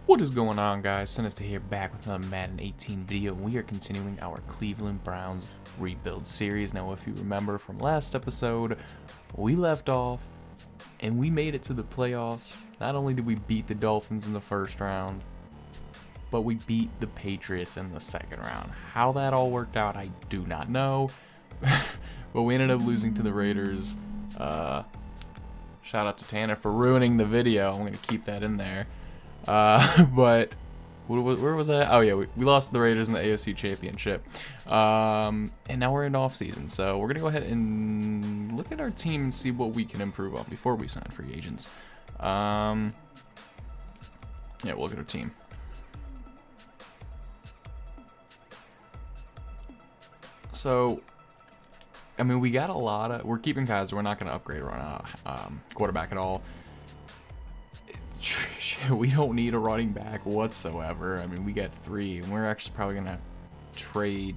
What is going on, guys? Sinister here, back with another Madden 18 video, and we are continuing our Cleveland Browns rebuild series. Now, if you remember from last episode, we left off and we made it to the playoffs. Not only did we beat the Dolphins in the first round, but we beat the Patriots in the second round. How that all worked out, I do not know. But we ended up losing to the Raiders. Shout out to Tanner for ruining the video. I'm going to keep that in there. But where was that? Oh yeah, we lost to the Raiders in the AFC Championship, and now we're in off season, so we're gonna go ahead and look at our team and see what we can improve on before we sign free agents. Yeah, we'll look at our team. So, I mean, we got a lot of. We're keeping guys. We're not gonna upgrade our quarterback at all. We don't need a running back whatsoever. I mean, we got 3, and we're actually probably gonna trade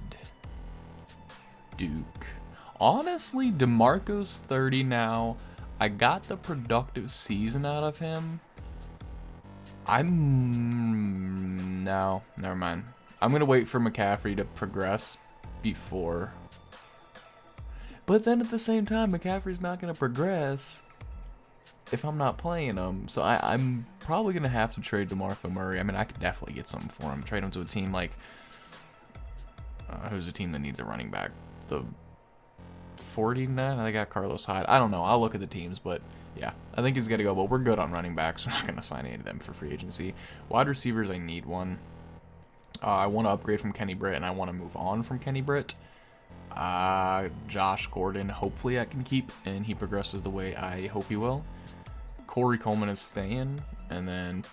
Duke. Honestly, DeMarco's 30 now. I got the productive season out of him. No, never mind. I'm gonna wait for McCaffrey to progress before. But then at the same time, McCaffrey's not gonna progress if I'm not playing him. So I'm probably going to have to trade DeMarco Murray. I mean, I could definitely get something for him. Trade him to a team like... who's a team that needs a running back? The 49? I got Carlos Hyde. I don't know. I'll look at the teams, but yeah. I think he's got to go, but we're good on running backs. We're not going to sign any of them for free agency. Wide receivers, I need one. I want to upgrade from Kenny Britt, and I want to move on from Kenny Britt. Josh Gordon, hopefully I can keep, and he progresses the way I hope he will. Corey Coleman is staying, and then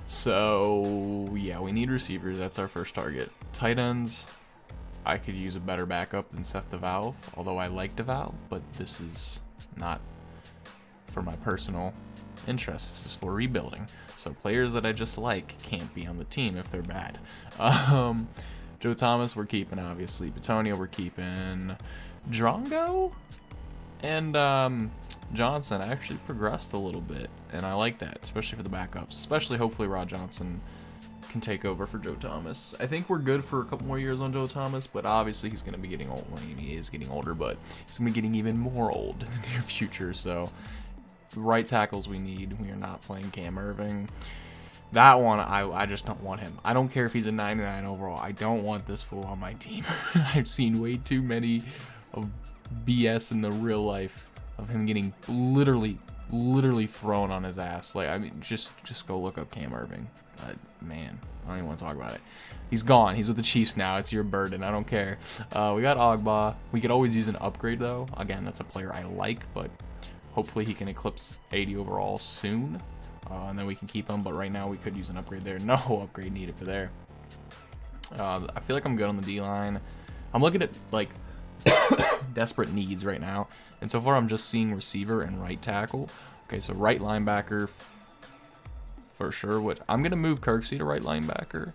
so yeah, we need receivers. That's our first target. Tight ends, I could use a better backup than Seth DeValve, although I like DeValve, but this is not for my personal interest. This is for rebuilding. So players that I just like can't be on the team if they're bad. Joe Thomas we're keeping, obviously. Batonio we're keeping. Drongo and Johnson actually progressed a little bit, and I like that, especially for the backups. Especially, hopefully, Rod Johnson can take over for Joe Thomas. I think we're good for a couple more years on Joe Thomas, but obviously he's going to be getting old. Well, he is getting older, but he's going to be getting even more old in the near future. So, right tackles we need. We are not playing Cam Irving. That one, I just don't want him. I don't care if he's a 99 overall. I don't want this fool on my team. I've seen way too many of BS in the real life of him getting literally thrown on his ass. Like, I mean, just go look up Cam Irving. Man, I don't even want to talk about it. He's gone. He's with the Chiefs now. It's your burden. I don't care. We got Ogba. We could always use an upgrade, though. Again, that's a player I like, but hopefully he can eclipse 80 overall soon. And then we can keep him, but right now we could use an upgrade there. No upgrade needed for there. I feel like I'm good on the D-line. I'm looking at, like, desperate needs right now. And so far I'm just seeing receiver and right tackle. Okay, so right linebacker for sure. Which I'm going to move Kirksey to right linebacker.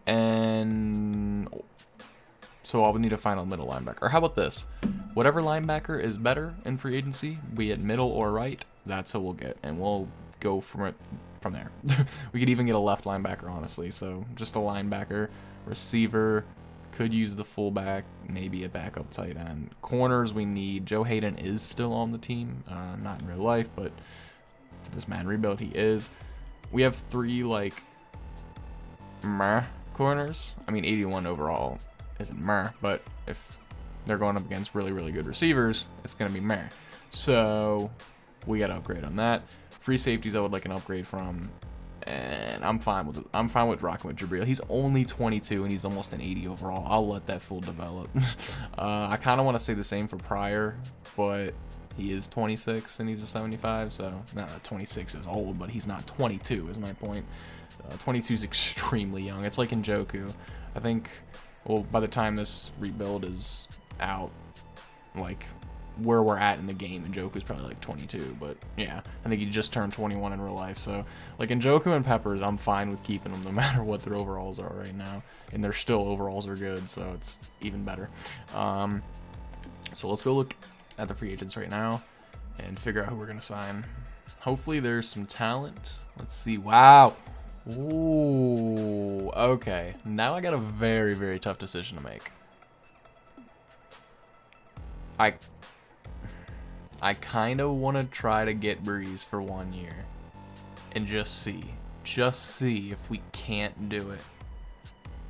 And so I'll need to find a middle linebacker. Or how about this? Whatever linebacker is better in free agency, be it middle or right, that's who we'll get. And we'll go from there. We could even get a left linebacker, honestly. So just a linebacker, receiver, could use the fullback, maybe a backup tight end. Corners we need. Joe Hayden is still on the team, not in real life, but this man rebuild he is. We have 3 like meh corners. I mean, 81 overall isn't meh, but if they're going up against really good receivers, it's gonna be meh. So we got to upgrade on that. Free safeties I would like an upgrade from, and I'm fine with rocking with Jabril. He's only 22 and he's almost an 80 overall. I'll let that fool develop. I kind of want to say the same for Pryor, but he is 26 and he's a 75, so not that 26 is old, but he's not 22 is my point. 22 is extremely young. It's like Njoku. I think, well, by the time this rebuild is out, like where we're at in the game, Njoku's probably like 22, but yeah, I think he just turned 21 in real life. So like Njoku and Peppers, I'm fine with keeping them no matter what their overalls are right now, and their still overalls are good, so it's even better. So let's go look at the free agents right now and figure out who we're gonna sign. Hopefully there's some talent. Let's see. Wow, Ooh, okay. Now I got a very, very tough decision to make. I kind of want to try to get Breeze for 1 year and just see if we can't do it.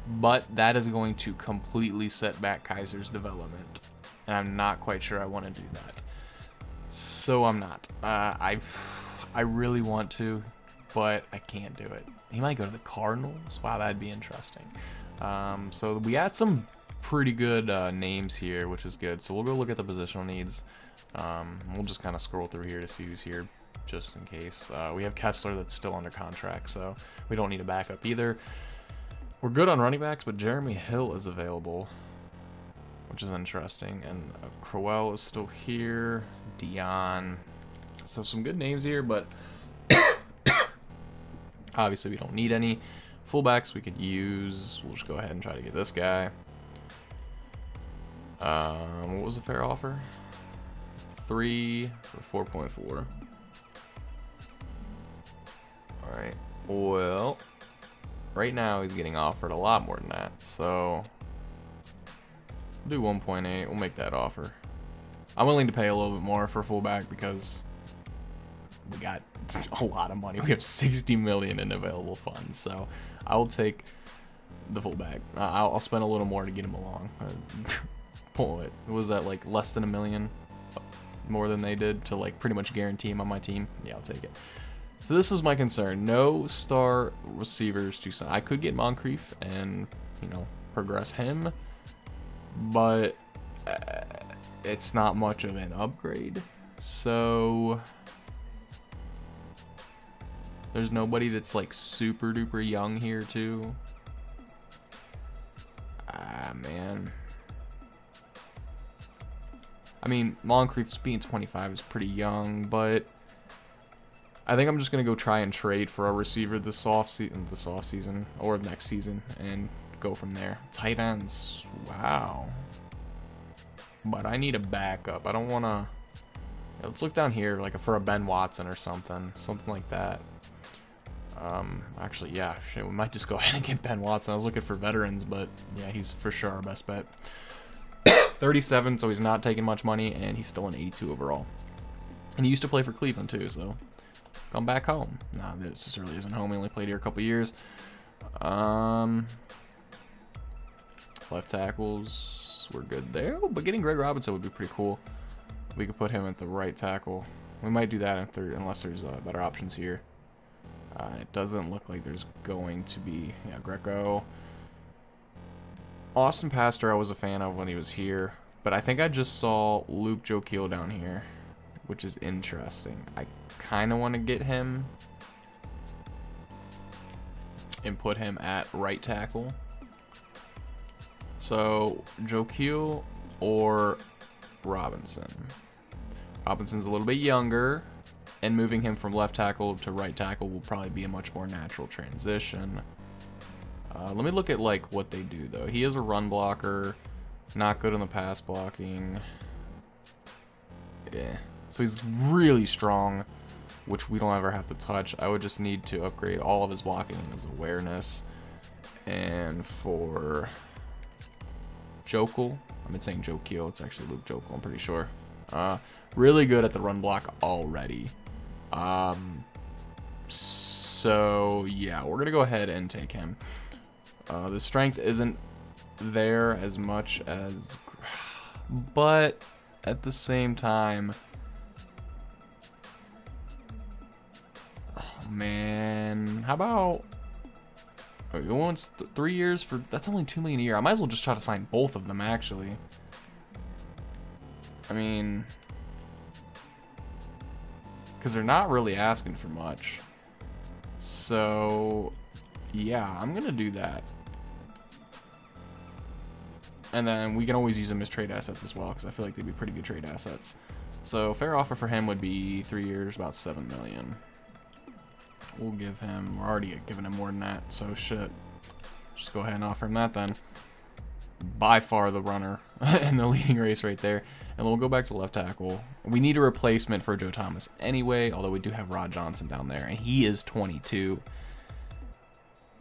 But that is going to completely set back Kaiser's development, and I'm not quite sure I want to do that. So I'm not. I really want to, but I can't do it. He might go to the Cardinals. Wow, that'd be interesting. So we got some pretty good names here, which is good. So we'll go look at the positional needs. We'll just kind of scroll through here to see who's here, just in case. We have Kessler that's still under contract, so we don't need a backup either. We're good on running backs, but Jeremy Hill is available, which is interesting. And Crowell is still here. Dion. So some good names here, but obviously we don't need any. Fullbacks we could use. We'll just go ahead and try to get this guy. What was the fair offer? 3 for 4.4. Alright. Well, right now he's getting offered a lot more than that. So we'll do 1.8. We'll make that offer. I'm willing to pay a little bit more for fullback because we got a lot of money. We have 60 million in available funds, so I will take the fullback. I'll spend a little more to get him along. What was that, like less than $1 million more than they did to like pretty much guarantee him on my team? Yeah, I'll take it. So this is my concern. No star receivers to sign. I could get Moncrief and, you know, progress him, but it's not much of an upgrade. So there's nobody that's like super duper young here too. Man. I mean, Moncrief's being 25 is pretty young, but I think I'm just gonna go try and trade for a receiver this off season or next season and go from there. Tight ends, wow. But I need a backup. I don't wanna. Let's look down here, like for a Ben Watson or something like that. Actually, yeah, shit, we might just go ahead and get Ben Watson. I was looking for veterans, but yeah, he's for sure our best bet. 37, so he's not taking much money, and he's still an 82 overall. And he used to play for Cleveland too, so come back home. Nah, this really isn't home. He only played here a couple years. Left tackles, we're good there. Oh, but getting Greg Robinson would be pretty cool. We could put him at the right tackle. We might do that in third, unless there's better options here. It doesn't look like there's going to be. Yeah, Greco. Austin Pastor I was a fan of when he was here, but I think I just saw Luke Jokiel down here, which is interesting. I kind of want to get him and put him at right tackle. So Jokiel or Robinson. Robinson's a little bit younger, and moving him from left tackle to right tackle will probably be a much more natural transition. Let me look at like what they do though. He is a run blocker, not good on the pass blocking. Yeah, so he's really strong, which we don't ever have to touch. I would just need to upgrade all of his blocking and his awareness. And for Jokel, I've been saying Jokiel, it's actually Luke Jokel, I'm pretty sure. Really good at the run block already. So yeah, we're gonna go ahead and take him. The strength isn't there as much as, but at the same time, oh man, how about once 3 years for that's only $2 million a year. I might as well just try to sign both of them actually. I mean, because they're not really asking for much. So yeah, I'm gonna do that. And then we can always use them as trade assets as well, because I feel like they'd be pretty good trade assets. So fair offer for him would be 3 years, about $7 million. We'll give him, we're already giving him more than that, so shit. Just go ahead and offer him that then. By far the runner in the leading race right there. And we'll go back to left tackle. We need a replacement for Joe Thomas anyway, although we do have Rod Johnson down there, and he is 22.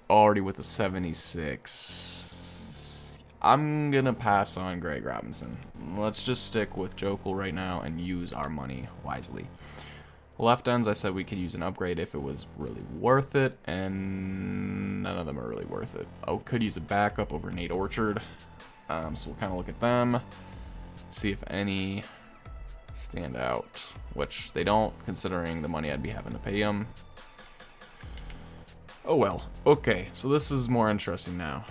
already with a 76. I'm going to pass on Greg Robinson. Let's just stick with Jokel right now and use our money wisely. Left ends, I said we could use an upgrade if it was really worth it, and none of them are really worth it. I could use a backup over Nate Orchard, so we'll kind of look at them, see if any stand out, which they don't, considering the money I'd be having to pay them. Oh well. Okay, so this is more interesting now.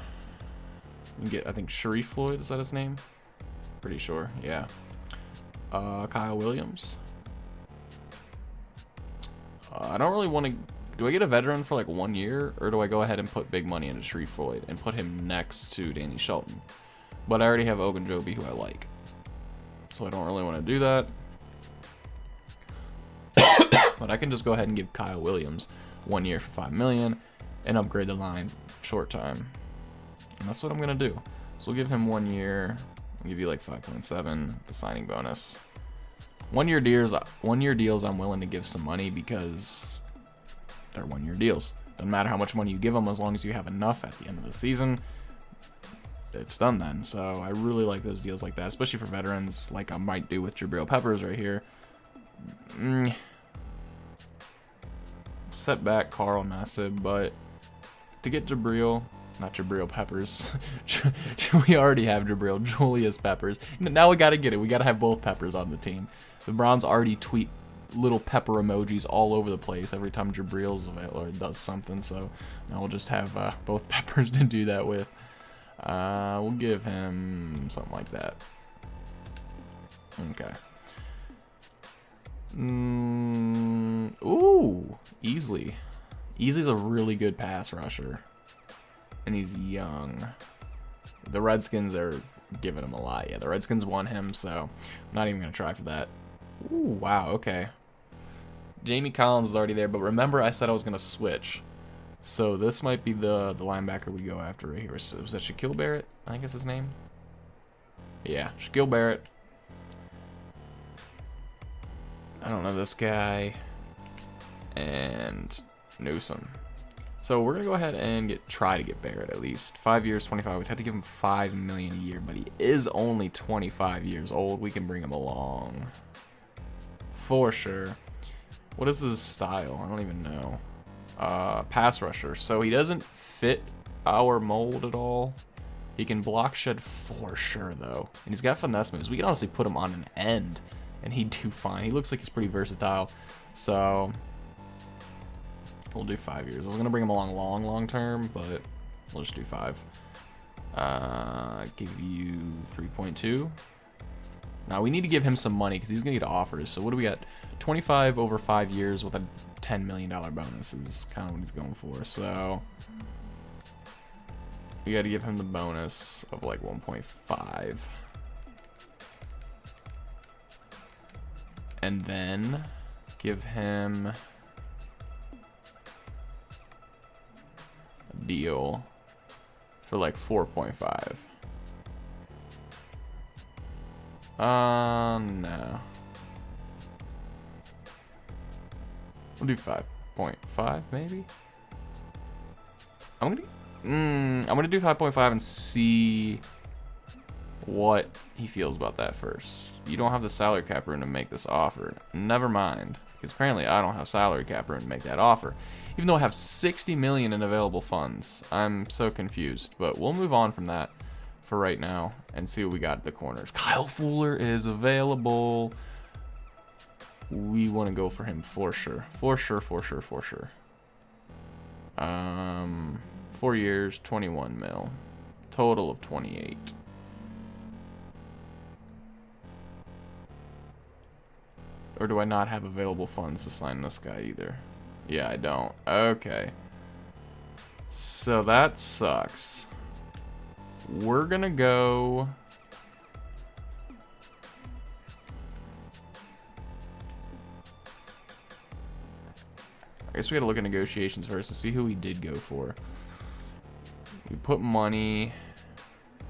You can get, I think, Sharif Floyd, is that his name? Pretty sure, yeah. Kyle Williams. I don't really want to... Do I get a veteran for like 1 year? Or do I go ahead and put big money into Sharif Floyd and put him next to Danny Shelton? But I already have Ogunjobi, who I like. So I don't really want to do that. But I can just go ahead and give Kyle Williams 1 year for $5 million and upgrade the line short time. And that's what I'm going to do. So we'll give him 1 year. I'll give you like 5.7, the signing bonus. 1 year deals I'm willing to give some money because they're 1 year deals. Doesn't matter how much money you give them, as long as you have enough at the end of the season, it's done then. So I really like those deals like that, especially for veterans, like I might do with Jabril Peppers right here. Set back Carl Nassib, but to get Jabril, not Jabril Peppers, we already have Jabril, Julius Peppers. Now we gotta get it. We gotta have both Peppers on the team. The Browns already tweet little pepper emojis all over the place every time Jabril's available or does something, so now we'll just have both Peppers to do that with. We'll give him something like that. Okay. Ooh, Easley. Easley's a really good pass rusher, and he's young. The Redskins are giving him a lot. Yeah, the Redskins want him, so I'm not even going to try for that. Ooh, wow, okay. Jamie Collins is already there, but remember I said I was going to switch. So this might be the linebacker we go after right here. Was that Shaquille Barrett? I think that's his name. Yeah, Shaquille Barrett. I don't know this guy. And Newsom. So we're going to go ahead and try to get Barrett at least. 5 years, 25. We'd have to give him $5 million a year, but he is only 25 years old. We can bring him along. For sure. What is his style? I don't even know. Pass rusher. So he doesn't fit our mold at all. He can block shed for sure, though. And he's got finesse moves. We can honestly put him on an end, and he'd do fine. He looks like he's pretty versatile. So we'll do 5 years. I was going to bring him along long term, but we'll just do 5. Give you 3.2. Now we need to give him some money because he's going to get offers. So what do we got? 25 over 5 years with a $10 million bonus is kind of what he's going for. So we got to give him the bonus of like 1.5. And then give him a deal for like 4.5. No. We'll do 5.5 maybe. I'm gonna do 5.5 and see what he feels about that first. You don't have the salary cap room to make this offer. Never mind, because apparently I don't have salary cap room to make that offer, even though I have $60 million in available funds. I'm so confused, but we'll move on from that for right now and see what we got at the corners. Kyle Fuller is available. We want to go for him for sure. For sure. 4 years, 21 mil. Total of 28. Or do I not have available funds to sign this guy either? Yeah, I don't. Okay. So that sucks. We're gonna go... I guess we gotta look at negotiations first to see who we did go for. We put money...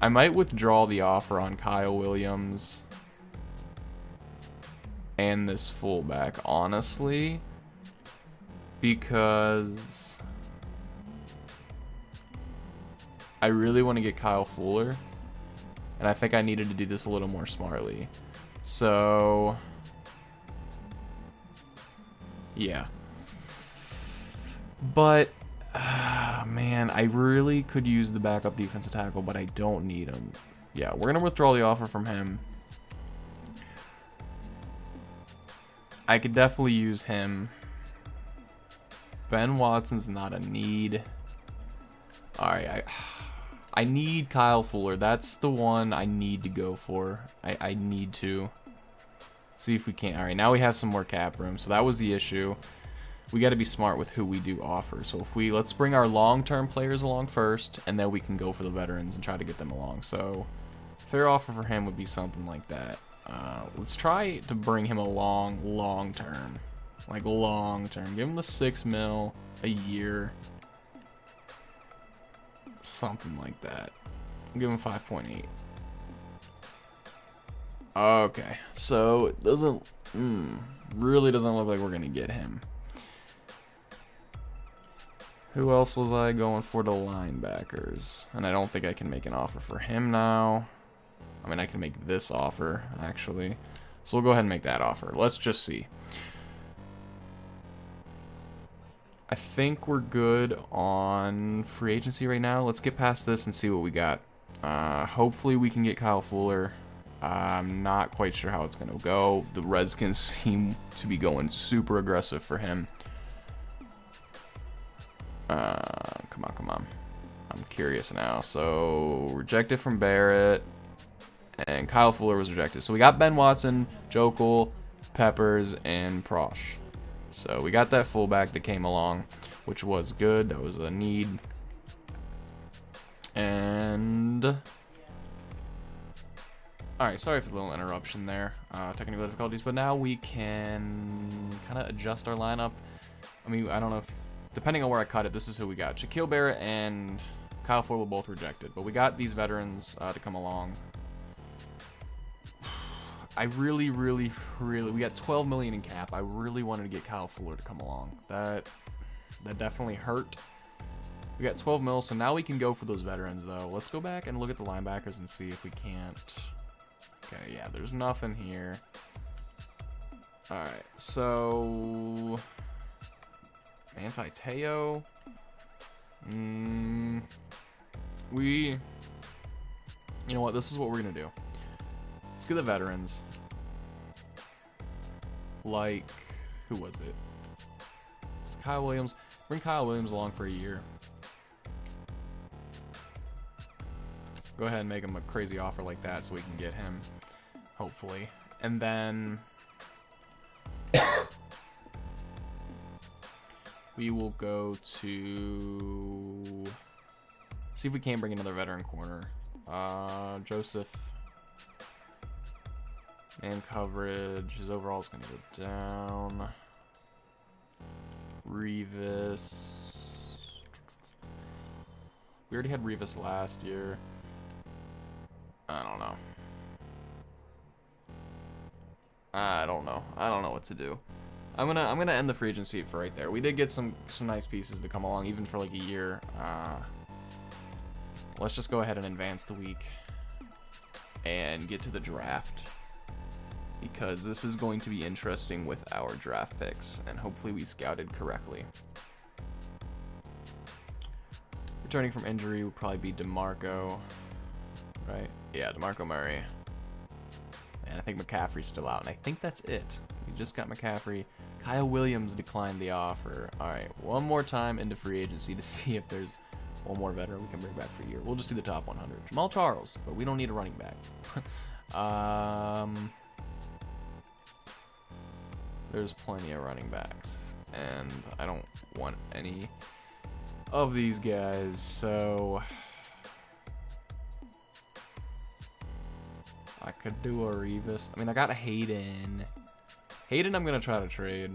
I might withdraw the offer on Kyle Williams and this fullback, honestly, because I really want to get Kyle Fuller. And I think I needed to do this a little more smartly. So, yeah. But, man, I really could use the backup defensive tackle, but I don't need him. Yeah, we're going to withdraw the offer from him. I could definitely use him. Ben Watson's not a need. Alright, I need Kyle Fuller. That's the one I need to go for. I need to. See if we can. Alright, now we have some more cap room. So that was the issue. We got to be smart with who we do offer. So if let's bring our long-term players along first, and then we can go for the veterans and try to get them along. So fair offer for him would be something like that. Let's try to bring him along long-term. Like long-term. Give him the 6 mil a year. Something like that. I'll give him 5.8. Okay, so it doesn't really doesn't look like we're gonna get him. Who else was I going for? The linebackers, and I don't think I can make an offer for him now. I mean, I can make this offer actually, so we'll go ahead and make that offer. Let's just see. I think we're good on free agency right now. Let's get past this and see what we got. Hopefully we can get Kyle Fuller. I'm not quite sure how it's going to go. The Redskins seem to be going super aggressive for him. Come on. I'm curious now. So, rejected from Barrett. And Kyle Fuller was rejected. So, we got Ben Watson, Jokel, Peppers, and Prosh. So we got that fullback that came along, which was good. That was a need. And alright, sorry for the little interruption there. Technical difficulties, but now we can kind of adjust our lineup. I mean, I don't know if, depending on where I cut it, this is who we got. Shaquille Barrett and Kyle Fuller were both rejected, but we got these veterans to come along. I really, we got 12 million in cap. I really wanted to get Kyle Fuller to come along. That definitely hurt. We got 12 mil, so now we can go for those veterans, though. Let's go back and look at the linebackers and see if we can't. Okay, yeah, there's nothing here. Alright, so Anti-Teo. You know what? This is what we're gonna do. Let's get the veterans. Like, who was it? It's Kyle Williams. Bring Kyle Williams along for a year. Go ahead and make him a crazy offer like that so we can get him, hopefully. And then we will go to see if we can bring another veteran corner. Joseph. Man coverage. His overall is going to go down. Revis. We already had Revis last year. I don't know. I don't know what to do. I'm gonna end the free agency for right there. We did get some nice pieces to come along, even for like a year. Let's just go ahead and advance the week and get to the draft, because this is going to be interesting with our draft picks, and hopefully we scouted correctly. Returning from injury would probably be DeMarco, right? Yeah, DeMarco Murray. And I think McCaffrey's still out, and I think that's it. We just got McCaffrey. Kyle Williams declined the offer. All right, one more time into free agency to see if there's one more veteran we can bring back for a year. We'll just do the top 100. Jamal Charles, but we don't need a running back. There's plenty of running backs, and I don't want any of these guys, so I could do a Revis. I mean, I got a Hayden. Hayden I'm going to try to trade.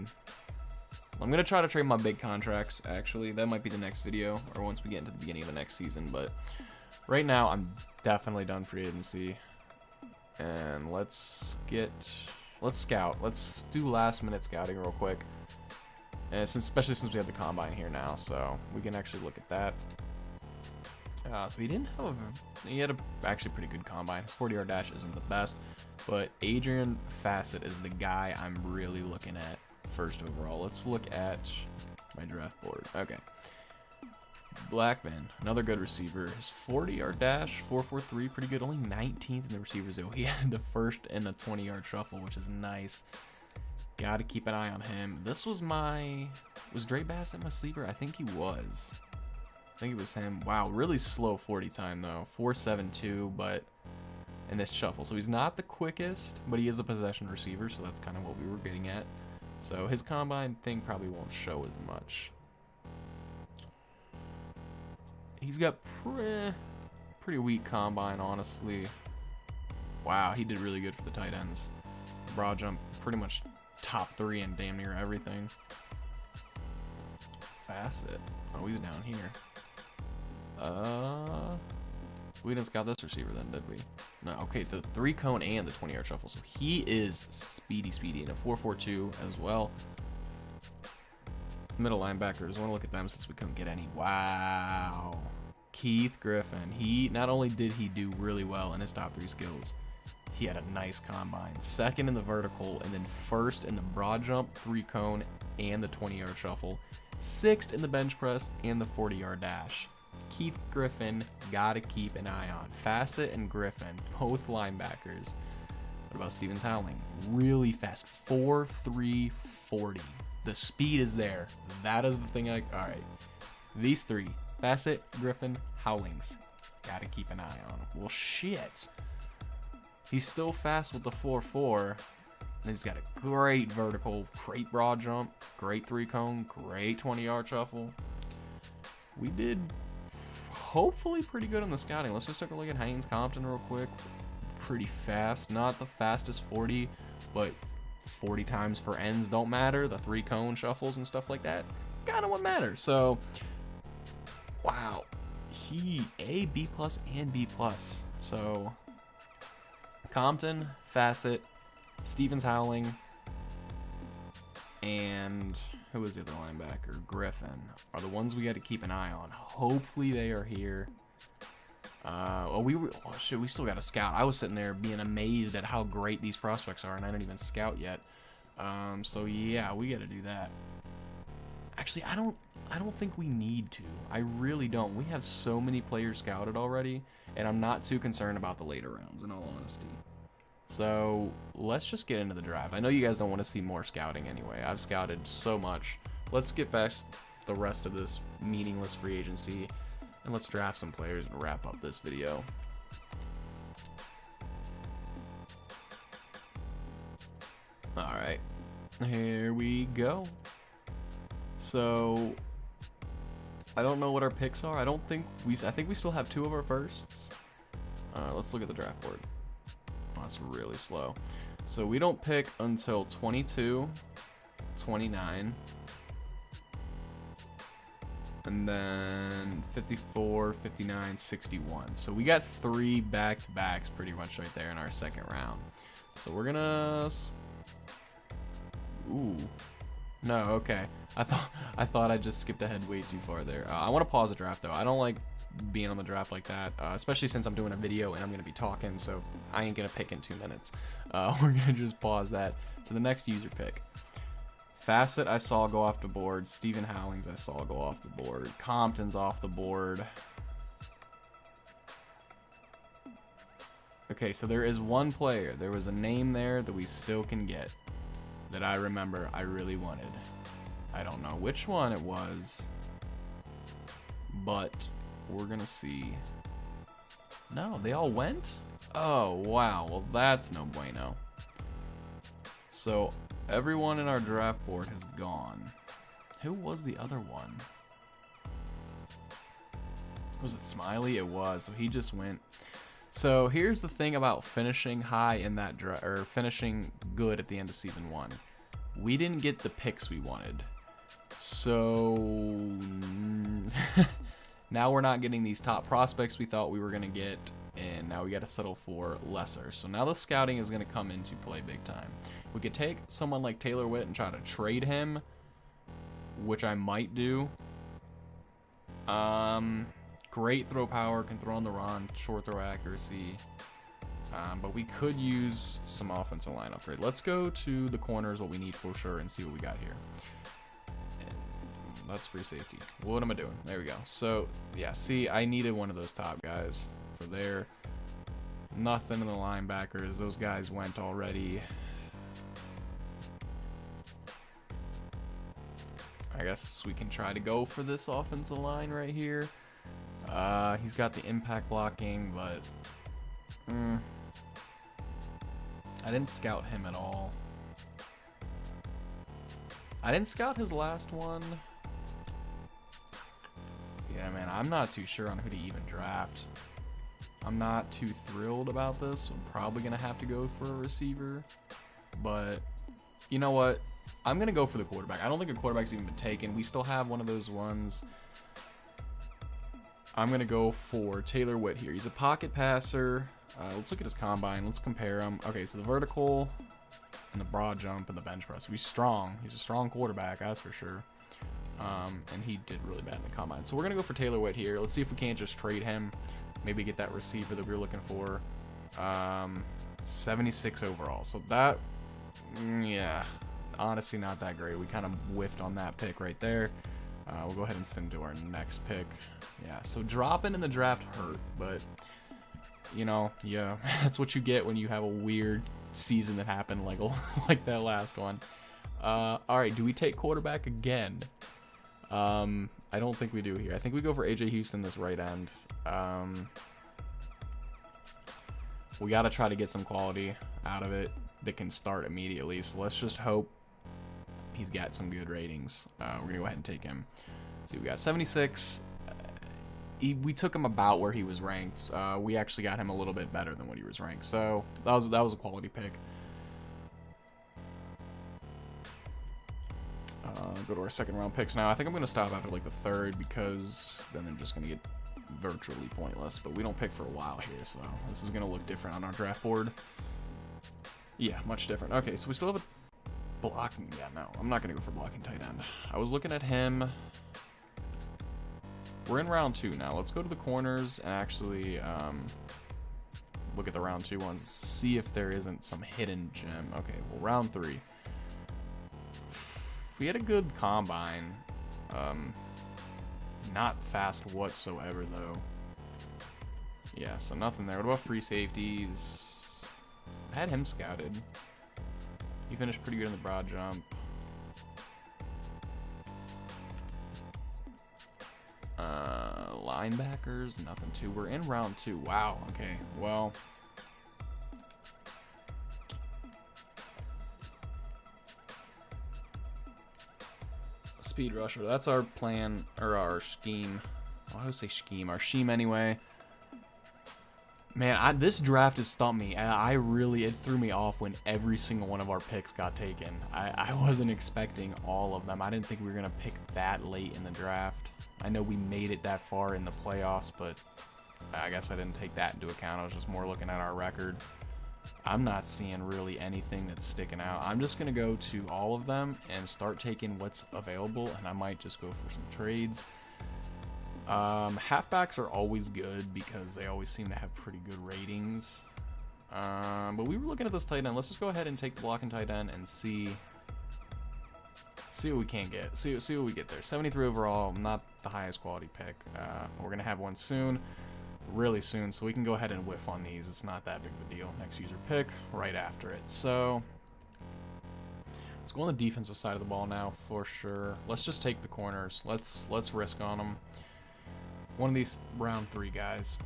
I'm going to try to trade my big contracts, actually. That might be the next video, or once we get into the beginning of the next season, but right now I'm definitely done free agency. And let's scout. Let's do last minute scouting real quick. And especially since we have the combine here now, so we can actually look at that. So he didn't have he had a actually pretty good combine. His 40-yard dash isn't the best, but Adrian Fassett is the guy I'm really looking at first overall. Let's look at my draft board. Okay. Blackman, another good receiver. His 40-yard dash, 4.43, pretty good. Only 19th in the receivers, though. He had the first in a 20-yard shuffle, which is nice. Got to keep an eye on him. This was was Dre Bassett my sleeper? I think he was. I think it was him. Wow, really slow 40 time, though. 4.72, but in this shuffle. So he's not the quickest, but he is a possession receiver, so that's kind of what we were getting at. So his combine thing probably won't show as much. He's got pretty weak combine, honestly. Wow, he did really good for the tight ends. Broad jump, pretty much top 3 in damn near everything. Fassett. Oh, he's down here. We didn't scout this receiver then, did we? No, okay, the 3 cone and the 20-yard shuffle. So he is speedy, and a 4.42 as well. Middle linebackers, I want to look at them since we couldn't get any. Wow. Keith Griffin. He not only did he do really well in his top 3 skills, he had a nice combine. 2nd in the vertical, and then 1st in the broad jump, 3 cone, and the 20-yard shuffle. 6th in the bench press and the 40-yard dash. Keith Griffin, gotta keep an eye on. Fassett and Griffin, both linebackers. What about Stevens Howling? Really fast, 4.340. The speed is there. That is the thing. All right, these 3: Fassett, Griffin, Howlings. Gotta keep an eye on. Well, shit. He's still fast with the 4.4. He's got a great vertical, great broad jump, great 3 cone, great 20-yard shuffle. We did hopefully pretty good on the scouting. Let's just take a look at Haynes Compton real quick. Pretty fast. Not the fastest 40, but 40 times for ends don't matter. The 3 cone shuffles and stuff like that, kind of what matters. So, wow. He B plus and B plus. So, Compton, Fassett, Stevens Howling, and who was the other linebacker? Griffin are the ones we got to keep an eye on. Hopefully they are here. We still got to scout. I was sitting there being amazed at how great these prospects are, and I didn't even scout yet. So yeah, we got to do that. Actually, I don't think we need to. I really don't. We have so many players scouted already, and I'm not too concerned about the later rounds, in all honesty. So let's just get into the draft. I know you guys don't want to see more scouting anyway. I've scouted so much. Let's get past the rest of this meaningless free agency, and let's draft some players and wrap up this video. All right, here we go. So I don't know what our picks are. I think we still have 2 of our firsts. Let's look at the draft board. Oh, that's really slow. So we don't pick until 22, 29, and then 54, 59, 61. So we got 3 back-to-backs pretty much right there in our 2nd round. So we're gonna... Ooh. No, okay. I thought I just skipped ahead way too far there. I want to pause the draft, though. I don't like being on the draft like that, especially since I'm doing a video and I'm going to be talking, so I ain't going to pick in 2 minutes. We're going to just pause that to the next user pick. Fassett I saw go off the board. Stephen Howlings I saw go off the board. Compton's off the board. Okay, so there is one player. There was a name there that we still can get that I remember I really wanted. I don't know which one it was, but we're gonna see. No, they all went? Oh, wow. Well, that's no bueno. So everyone in our draft board has gone. Who was the other one? Was it Smiley? It was. So he just went. So here's the thing about finishing high in that draft, or finishing good at the end of season 1. We didn't get the picks we wanted. So now we're not getting these top prospects we thought we were going to get, and now we got to settle for lesser. So now the scouting is going to come into play big time. We could take someone like Taylor Witt and try to trade him, which I might do. great throw power, can throw on the run, short throw accuracy. But we could use some offensive line upgrade. Let's go to the corners, what we need for sure, and see what we got here. That's free safety. What am I doing? There we go. So, yeah, see, I needed one of those top guys for there. Nothing in the linebackers. Those guys went already. I guess we can try to go for this offensive line right here. He's got the impact blocking, but I didn't scout him at all. I didn't scout his last one. Yeah, man, I'm not too sure on who to even draft. I'm not too thrilled about this. I'm probably going to have to go for a receiver. But, you know what? I'm going to go for the quarterback. I don't think a quarterback's even been taken. We still have one of those ones. I'm going to go for Taylor Witt here. He's a pocket passer. Let's look at his combine. Let's compare him. Okay, so the vertical and the broad jump and the bench press. He's strong. He's a strong quarterback, that's for sure. And he did really bad in the combine. So we're going to go for Taylor Witt here. Let's see if we can't just trade him. Maybe get that receiver that we were looking for. 76 overall. So that, yeah, honestly not that great. We kind of whiffed on that pick right there. We'll go ahead and send to our next pick. Yeah, so dropping in the draft hurt, but, you know, yeah, that's what you get when you have a weird season that happened like that last one. All right, do we take quarterback again? I don't think we do here. I think we go for AJ Houston this right end. We got to try to get some quality out of it that can start immediately. So let's just hope he's got some good ratings. We're going to go ahead and take him. See, we got 76. We took him about where he was ranked. We actually got him a little bit better than what he was ranked. So that was a quality pick. Go to our second round picks now. I think I'm going to stop after like the third because then they're just going to get virtually pointless. But we don't pick for a while here, so this is going to look different on our draft board. Yeah, much different. Okay, so we still have a blocking. Yeah, no, I'm not going to go for blocking tight end. I was looking at him. We're in round 2 now. Let's go to the corners and actually look at the round 2 ones. See if there isn't some hidden gem. Okay, well, round 3. We had a good combine. Not fast whatsoever, though. Yeah, so nothing there. What about free safeties? I had him scouted. He finished pretty good in the broad jump. Linebackers, nothing too. We're in round 2. Wow, okay. Well, speed rusher. That's our plan, or our scheme. Why do I say scheme? Our scheme anyway. Man, this draft has stumped me. It threw me off when every single one of our picks got taken. I wasn't expecting all of them. I didn't think we were going to pick that late in the draft. I know we made it that far in the playoffs, but I guess I didn't take that into account. I was just more looking at our record. I'm not seeing really anything that's sticking out. I'm just going to go to all of them and start taking what's available, and I might just go for some trades. Halfbacks are always good because they always seem to have pretty good ratings. But we were looking at this tight end. Let's just go ahead and take the blocking tight end and see what we can get. See what we get there. 73 overall, not the highest quality pick. We're going to have one soon. Really soon, so we can go ahead and whiff on these. It's not that big of a deal. Next user pick right after it. So let's go on the defensive side of the ball now for sure. Let's just take the corners. Let's risk on them. One of these round 3 guys.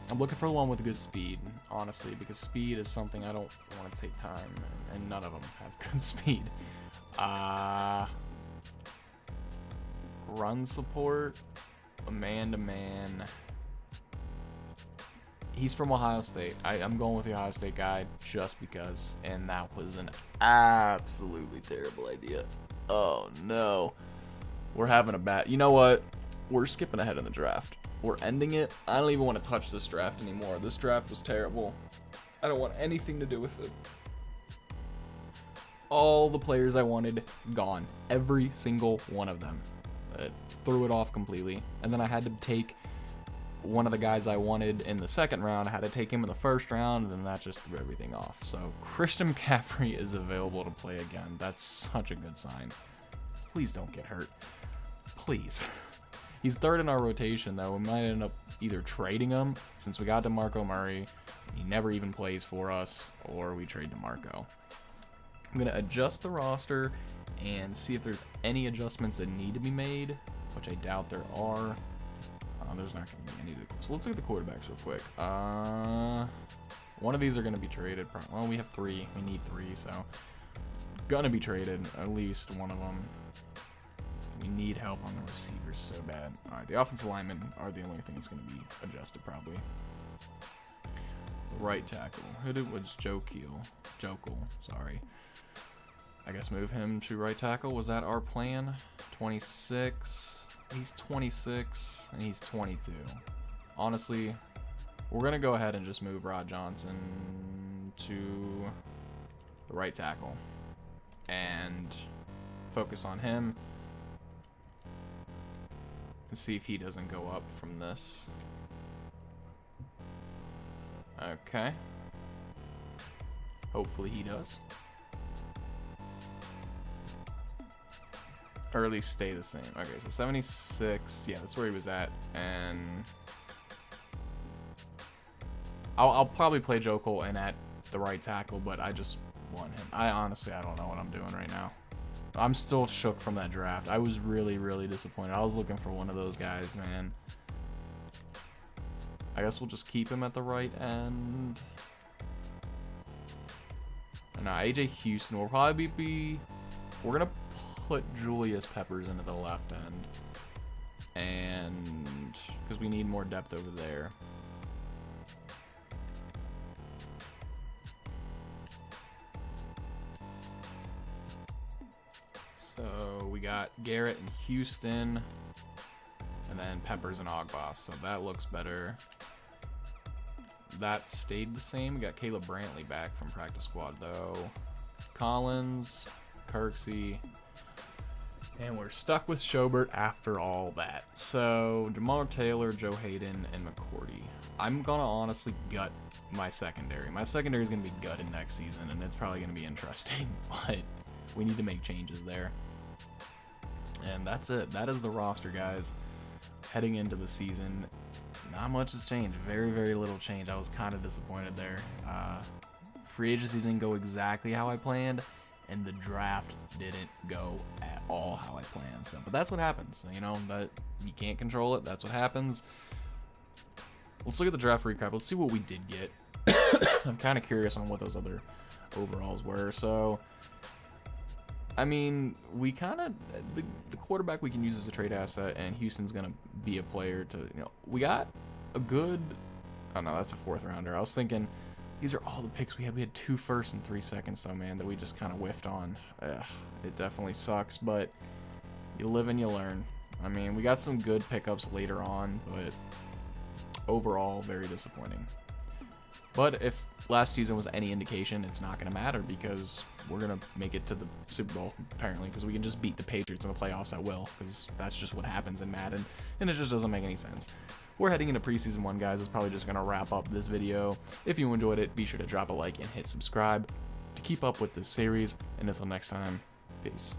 I'm looking for the one with good speed, honestly, because speed is something I don't want to take time, and none of them have good speed. Run support. A man-to-man. He's from Ohio State. I'm going with the Ohio State guy just because, and that was an absolutely terrible idea. Oh no, we're having a bad. You know what? We're skipping ahead in the draft. We're ending it. I don't even want to touch this draft anymore. This draft was terrible. I don't want anything to do with it. All the players I wanted gone. Every single one of them. It threw it off completely. And then I had to take one of the guys I wanted in the second round. I had to take him in the first round, and then that just threw everything off. So Christian McCaffrey is available to play again. That's such a good sign. Please don't get hurt. Please. He's third in our rotation, though. We might end up either trading him, since we got DeMarco Murray, and he never even plays for us, or we trade DeMarco. I'm going to adjust the roster and see if there's any adjustments that need to be made, which I doubt there are. There's not going to be any. So let's look at the quarterbacks real quick. One of these are going to be traded. Well, we have 3. We need 3, so going to be traded, at least one of them. We need help on the receivers so bad. All right, the offensive linemen are the only thing that's going to be adjusted, probably. The right tackle. Who was Joe Keel? Sorry. I guess move him to right tackle. Was that our plan? 26. He's 26, and he's 22. Honestly, we're going to go ahead and just move Rod Johnson to the right tackle and focus on him and see if he doesn't go up from this. Okay. Hopefully he does. Or at least stay the same. Okay, so 76. Yeah, that's where he was at. And I'll probably play Joe Cole in at the right tackle, but I just want him. I don't know what I'm doing right now. I'm still shook from that draft. I was really, really disappointed. I was looking for one of those guys, man. I guess we'll just keep him at the right end. And now AJ Houston will probably be... We're going to put Julius Peppers into the left end. And... because we need more depth over there. So we got Garrett and Houston, and then Peppers and Ogboss. So that looks better. That stayed the same. We got Caleb Brantley back from practice squad though. Collins, Kirksey, and we're stuck with Schobert after all that. So Jamar Taylor, Joe Hayden, and McCourty. I'm gonna honestly gut my secondary. My secondary is gonna be gutted next season, and it's probably gonna be interesting, but we need to make changes there. And that's it. That is the roster, guys. Heading into the season, not much has changed. Very, very little change. I was kind of disappointed there. Free agency didn't go exactly how I planned, and the draft didn't go at all how I planned. So, but that's what happens. You know, that you can't control it. That's what happens. Let's look at the draft recap. Let's see what we did get. I'm kind of curious on what those other overalls were. So, I mean, we kind of the quarterback we can use as a trade asset, and Houston's gonna be a player to, you know, we got a good. Oh no, that's a 4th rounder. I was thinking these are all the picks we had. We had 2 firsts and 3 seconds, though, man, that we just kind of whiffed on. It definitely sucks, but you live and you learn. I mean, we got some good pickups later on, but overall, very disappointing. But if last season was any indication, it's not going to matter because we're going to make it to the Super Bowl, apparently, because we can just beat the Patriots in the playoffs at will, because that's just what happens in Madden, and it just doesn't make any sense. We're heading into preseason 1, guys. It's probably just going to wrap up this video. If you enjoyed it, be sure to drop a like and hit subscribe to keep up with this series, and until next time, peace.